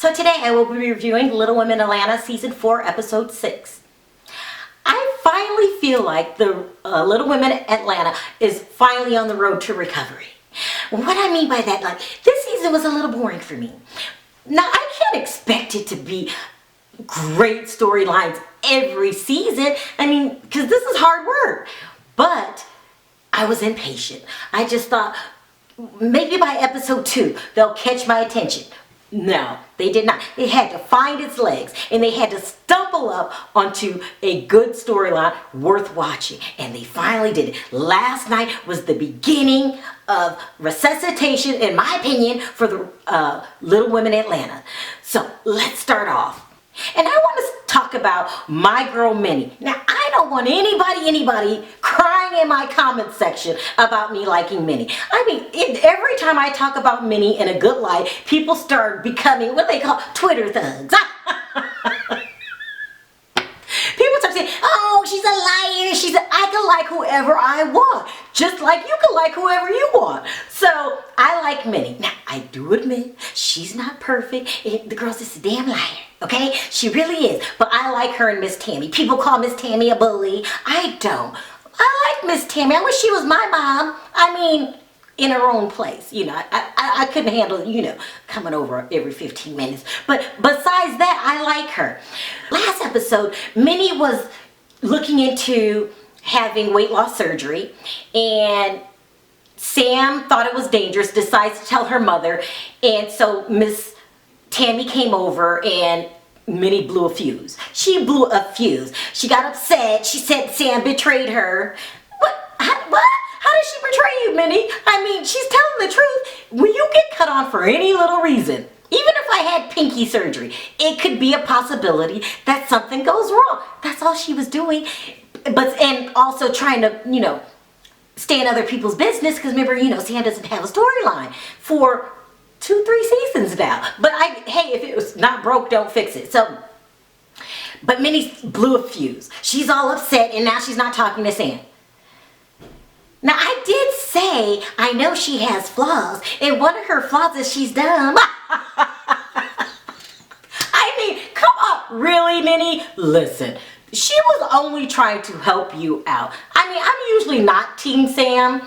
So today I will be reviewing Little Women Atlanta Season 4, Episode 6. I finally feel like the Little Women Atlanta is finally on the road to recovery. What I mean by that, like, this season was a little boring for me. Now, I can't expect it to be great storylines every season. I mean, because this is hard work. But I was impatient. I just thought, maybe by episode 2, they'll catch my attention. No, they did not. It had to find its legs, and they had to stumble up onto a good storyline worth watching. And they finally did it. Last night was the beginning of resuscitation, in my opinion, for the Little Women Atlanta. So let's start off. And I want to talk about my girl Minnie. Now, I don't want anybody crying in my comment section about me liking Minnie. I mean, every time I talk about Minnie in a good light, people start becoming what they call Twitter thugs. People start saying, oh, she's a liar. I can like whoever I want. Just like you can like whoever you want. So, I like Minnie. Now, I do admit, she's not perfect. The girl's just a damn liar. Okay? She really is. But I like her and Miss Tammy. People call Miss Tammy a bully. I don't. I like Miss Tammy. I wish she was my mom. I mean, in her own place. You know, I couldn't handle, coming over every 15 minutes. But besides that, I like her. Last episode, Minnie was looking into having weight loss surgery. And Sam thought it was dangerous, decides to tell her mother. And so Miss Tammy came over and Minnie blew a fuse. She blew a fuse. She got upset. She said Sam betrayed her. What? How did she betray you, Minnie? I mean, she's telling the truth. When you get cut on for any little reason, even if I had pinky surgery, it could be a possibility that something goes wrong. That's all she was doing. And also trying to, stay in other people's business, because remember, Sam doesn't have a storyline for 2-3 seasons now. But hey, if it was not broke, don't fix it. So, but Minnie blew a fuse. She's all upset, and now she's not talking to Sam. Now, I did say I know she has flaws, and one of her flaws is she's dumb. I mean, come on, really, Minnie? Listen, she was only trying to help you out. I mean, I'm usually not Team Sam.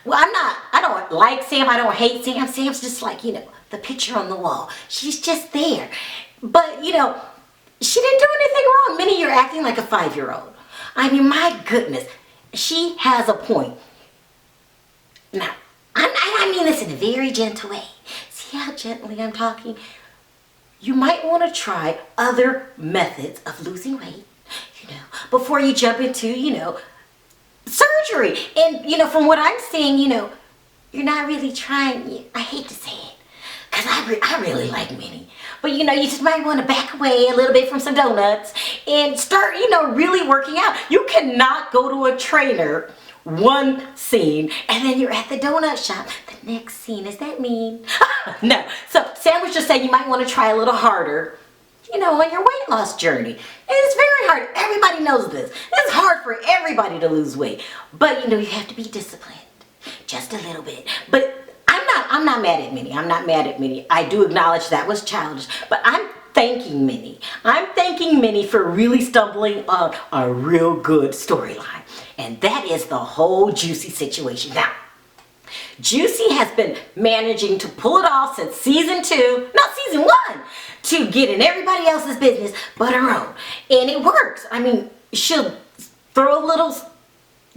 Well, I don't like Sam, I don't hate Sam. Sam's just like, the picture on the wall. She's just there. But, she didn't do anything wrong. Minnie, you're acting like a 5-year-old. I mean, my goodness. She has a point. Now, I mean this in a very gentle way. See how gently I'm talking? You might want to try other methods of losing weight, before you jump into, surgery. And, from what I'm seeing, you're not really trying. I hate to say it, because I really like Minnie. But, you just might want to back away a little bit from some donuts and start, really working out. You cannot go to a trainer one scene and then you're at the donut shop the next scene. Is that mean? No. So Sam was just saying you might want to try a little harder, on your weight loss journey. And it's very hard. Everybody knows this. It's hard for everybody to lose weight. But, you have to be disciplined. Just a little bit. But I'm not mad at Minnie. I'm not mad at Minnie. I do acknowledge that was childish. But I'm thanking Minnie. I'm thanking Minnie for really stumbling on a real good storyline. And that is the whole Juicy situation. Now, Juicy has been managing to pull it off since season 1, to get in everybody else's business but her own. And it works. I mean, she'll throw a little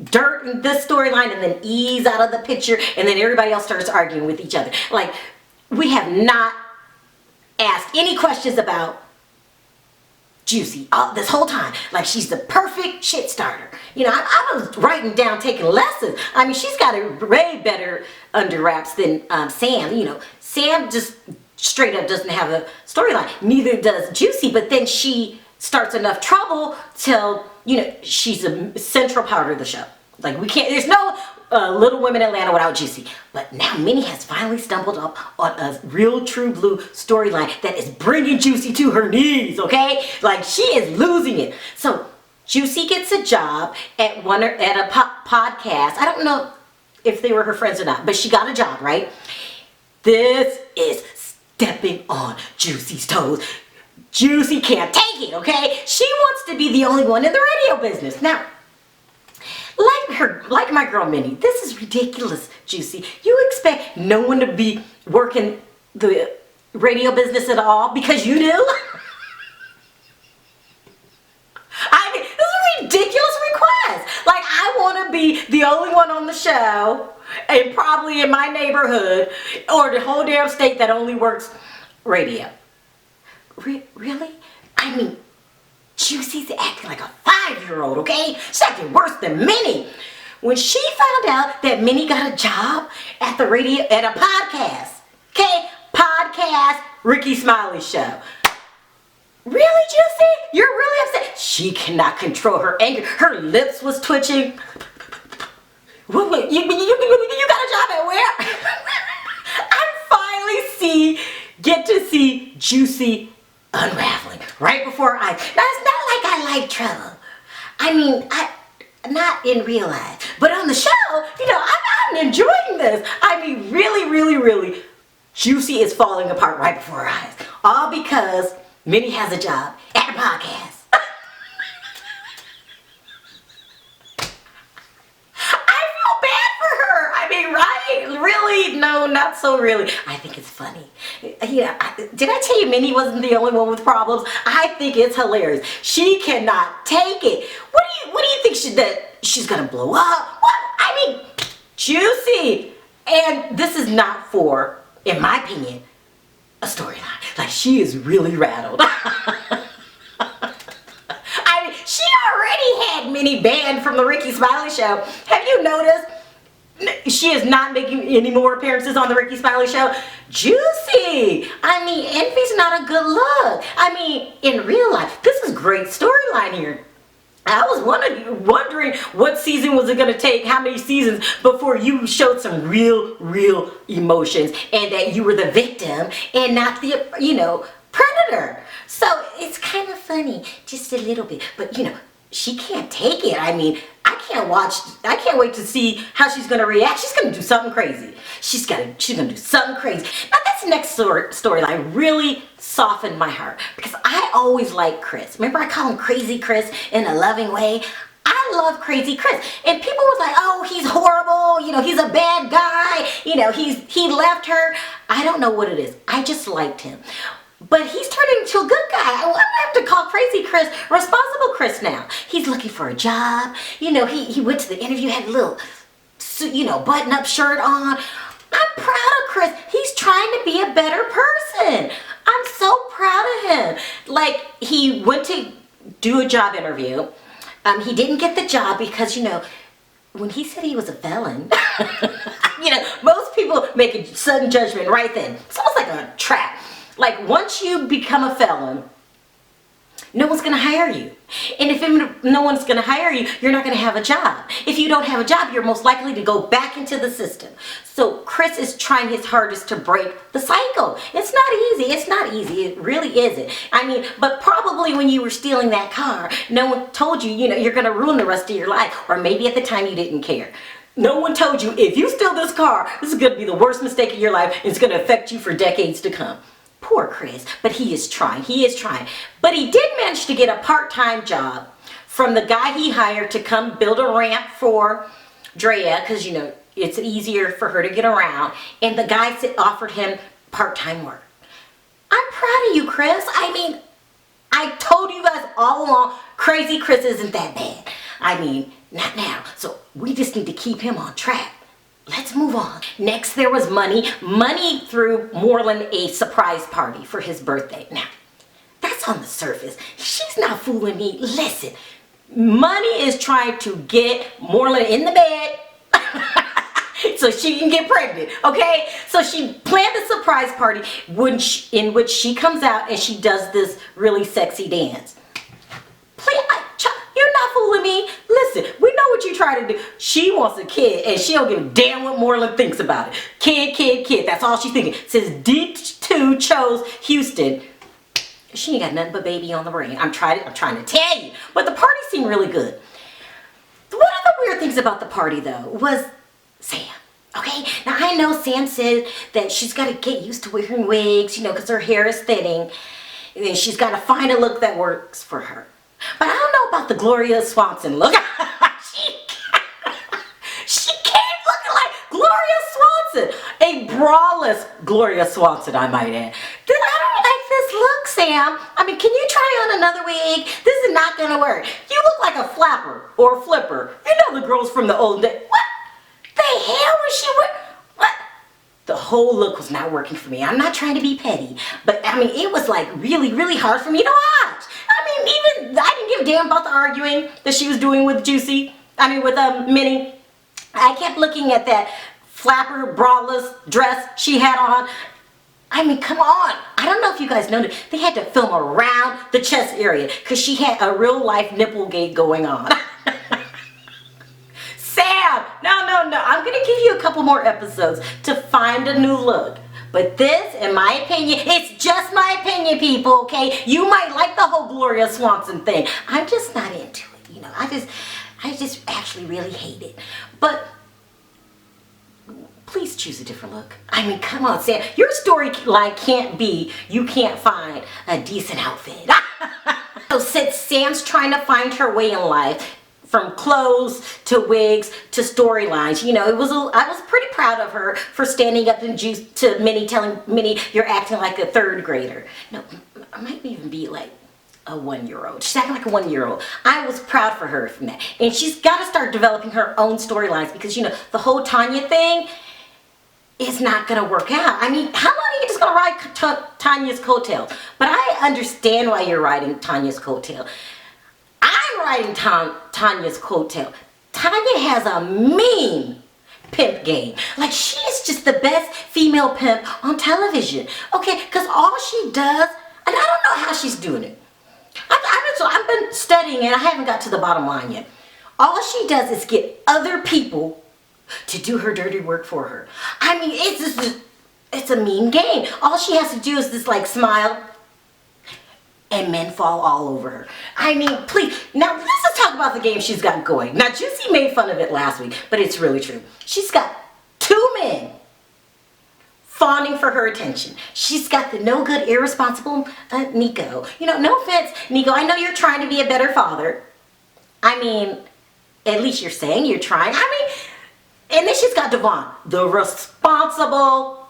dirt in this storyline and then ease out of the picture, and then everybody else starts arguing with each other. Like, we have not asked any questions about Juicy this whole time. Like, she's the perfect shit starter. I was writing down, taking lessons. I mean, she's got it way better under wraps than Sam. Sam just straight up doesn't have a storyline. Neither does Juicy, but then she starts enough trouble till, she's a central part of the show. Like, there's no Little Women Atlanta without Juicy. But now Minnie has finally stumbled up on a real true blue storyline that is bringing Juicy to her knees, okay? Like, she is losing it. So, Juicy gets a job at a podcast. I don't know if they were her friends or not, but she got a job, right? This is stepping on Juicy's toes. Juicy can't take it, okay? She wants to be the only one in the radio business. Now, like my girl Minnie, this is ridiculous, Juicy. You expect no one to be working the radio business at all because you knew? I mean, this is a ridiculous request. Like, I want to be the only one on the show, and probably in my neighborhood, or the whole damn state that only works radio. Really? I mean, Juicy's acting like a 5-year-old, okay? She's acting worse than Minnie. When she found out that Minnie got a job at the radio, at a podcast, okay? Podcast, Ricky Smiley Show. Really, Juicy? You're really upset? She cannot control her anger. Her lips was twitching. What, you got a job at where? I finally get to see Juicy unraveling right before her eyes. Now, it's not like I like trouble. I mean, not in real life, but on the show, I'm enjoying this. I mean, really, Juicy is falling apart right before her eyes. All because Minnie has a job at the podcast. I feel bad for her. I mean, right? Really? No, not so really. I think it's funny. Did I tell you Minnie wasn't the only one with problems? I think it's hilarious. She cannot take it. What do you think that she's gonna blow up? What? I mean, Juicy. And this is not for, in my opinion, a storyline. Like, she is really rattled. I mean, she already had Minnie banned from the Ricky Smiley Show. Have you noticed? She is not making any more appearances on the Ricky Smiley Show. Juicy! I mean, envy's not a good look. I mean, in real life, this is great storyline here. I was wondering what season was it going to take, how many seasons before you showed some real emotions and that you were the victim and not the, predator. So it's kind of funny, just a little bit. But, she can't take it. I mean, I can't wait to see how she's going to react. She's going to do something crazy. She's going to do something crazy. Now, this next storyline really softened my heart because I always liked Chris. Remember, I call him Crazy Chris in a loving way. I love Crazy Chris. And people was like, oh, he's horrible. He's a bad guy. He left her. I don't know what it is. I just liked him. But he's turning into a good guy. I have to call Crazy Chris Responsible Chris now. He's looking for a job. He went to the interview, had a little, button-up shirt on. I'm proud of Chris. He's trying to be a better person. I'm so proud of him. Like, he went to do a job interview. He didn't get the job because, when he said he was a felon, most people make a sudden judgment right then. It's almost like a trap. Like, once you become a felon, no one's going to hire you. And if no one's going to hire you, you're not going to have a job. If you don't have a job, you're most likely to go back into the system. So Chris is trying his hardest to break the cycle. It's not easy. It's not easy. It really isn't. I mean, but probably when you were stealing that car, no one told you, you're going to ruin the rest of your life. Or maybe at the time you didn't care. No one told you, if you steal this car, this is going to be the worst mistake of your life. And it's going to affect you for decades to come. Poor Chris, but he is trying. But he did manage to get a part-time job from the guy he hired to come build a ramp for Drea, because, it's easier for her to get around. And the guy offered him part-time work. I'm proud of you, Chris. I mean, I told you guys all along, Crazy Chris isn't that bad. I mean, not now. So we just need to keep him on track. Let's move on. Next, there was Money. Money threw Moreland a surprise party for his birthday. Now, that's on the surface. She's not fooling me. Listen, Money is trying to get Moreland in the bed so she can get pregnant, okay? So she planned a surprise party in which she comes out and she does this really sexy dance. You're not fooling me. Listen, we know what you're trying to do. She wants a kid, and she don't give a damn what Moreland thinks about it. Kid. That's all she's thinking. Since D2 chose Houston, she ain't got nothing but baby on the brain. I'm trying to tell you. But the party seemed really good. One of the weird things about the party, though, was Sam. Okay. okay? Now I know Sam said that she's got to get used to wearing wigs, because her hair is thinning. And then she's got to find a look that works for her. But I don't know about the Gloria Swanson look. she came looking like Gloria Swanson. A braless Gloria Swanson, I might add. Then I don't like this look, Sam. I mean, can you try on another wig? This is not going to work. You look like a flapper or a flipper. You know the girls from the old days. What the hell was she wearing? What? The whole look was not working for me. I'm not trying to be petty, but I mean, it was like really, really hard for me to watch. I mean, even I didn't give a damn about the arguing that she was doing with Minnie. I kept looking at that flapper, braless dress she had on. I mean, come on. I don't know if you guys noticed. They had to film around the chest area because she had a real life nipple gate going on. Sam, no. I'm going to give you a couple more episodes to find a new look. But this, in my opinion, it's just my opinion, people, okay? You might like the whole Gloria Swanson thing. I'm just not into it, I just actually really hate it. But please choose a different look. I mean, come on, Sam. Your storyline can't be you can't find a decent outfit. So since Sam's trying to find her way in life, from clothes to wigs to storylines, I was pretty proud of her for standing up to Minnie, telling Minnie, you're acting like a third grader. No, I might even be like a 1-year-old. She's acting like a 1-year-old. I was proud for her from that. And she's got to start developing her own storylines because, the whole Tanya thing is not going to work out. I mean, how long are you just going to ride Tanya's coattail? But I understand why you're riding Tanya's coattail. I'm riding Tanya's coattail. Tanya has a mean pimp game. Like, she is just the best female pimp on television. Okay, because all she does, and I don't know how she's doing it. I've been studying and I haven't got to the bottom line yet. All she does is get other people to do her dirty work for her. I mean, it's a mean game. All she has to do is just like smile and men fall all over her. I mean, please. Now, let's just talk about the game she's got going. Now, Juicy made fun of it last week, but it's really true. She's got 2 men fawning for her attention. She's got the no good, irresponsible Nico. No offense, Nico. I know you're trying to be a better father. I mean, at least you're saying you're trying. And then she's got Devon, the responsible,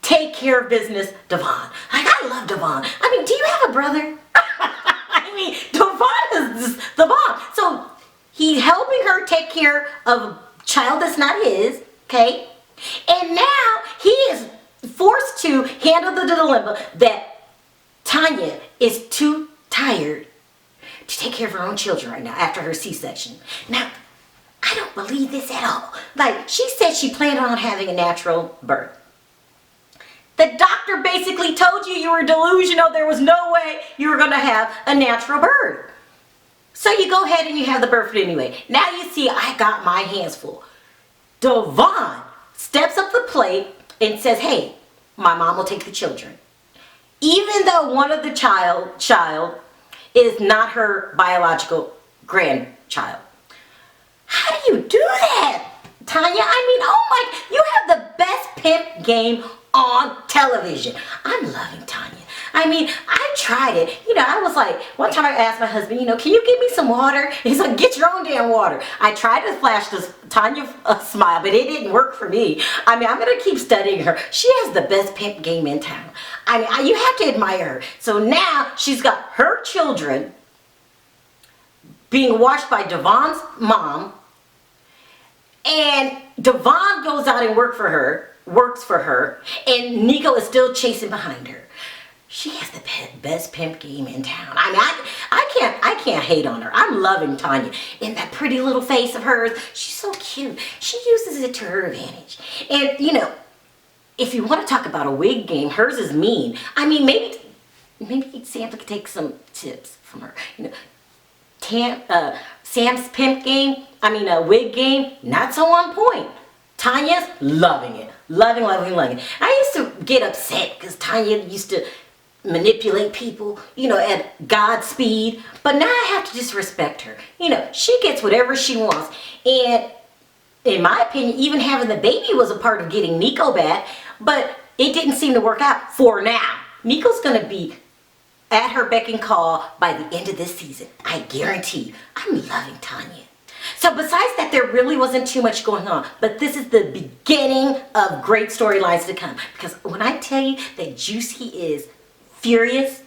take care of business Devon. Like, I love Devon. I mean, do you have a brother? I mean, Devon is just the bomb. So he's helping her take care of a child that's not his, okay? And now he is forced to handle the dilemma that Tanya is too tired to take care of her own children right now after her C-section. Now, I don't believe this at all. Like, she said she planned on having a natural birth. The doctor basically told you were delusional. There was no way you were going to have a natural birth. So you go ahead and you have the birth anyway. Now you see I got my hands full. Devon steps up the plate and says, hey, my mom will take the children. Even though one of the child is not her biological grandchild. How do you do that, Tanya? I mean, oh my, you have the best pimp game on television. I'm loving Tanya. I mean, I tried it. I was like, one time I asked my husband, can you give me some water? He's like, get your own damn water. I tried to flash this Tanya smile, but it didn't work for me. I mean, I'm going to keep studying her. She has the best pimp game in town. I mean, you have to admire her. So now she's got her children being watched by Devon's mom, and Devon goes out and works for her, and Nico is still chasing behind her. She has the best pimp game in town. I mean, I can't hate on her. I'm loving Tanya. And that pretty little face of hers, she's so cute. She uses it to her advantage. And, if you want to talk about a wig game, hers is mean. I mean, maybe Santa could take some tips from her. Sam's pimp game, wig game, not so on point. Tanya's loving it. Loving. I used to get upset because Tanya used to manipulate people, at God's speed. But now I have to just respect her. She gets whatever she wants. And in my opinion, even having the baby was a part of getting Nico back, but it didn't seem to work out for now. Nico's gonna be at her beck and call by the end of this season. I guarantee you. I'm loving Tanya. So besides that, there really wasn't too much going on, but this is the beginning of great storylines to come. Because when I tell you that Juicy is furious,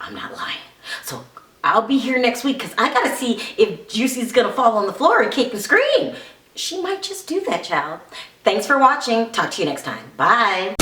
I'm not lying. So I'll be here next week because I gotta see if Juicy's gonna fall on the floor and kick and scream. She might just do that, child. Thanks for watching. Talk to you next time. Bye.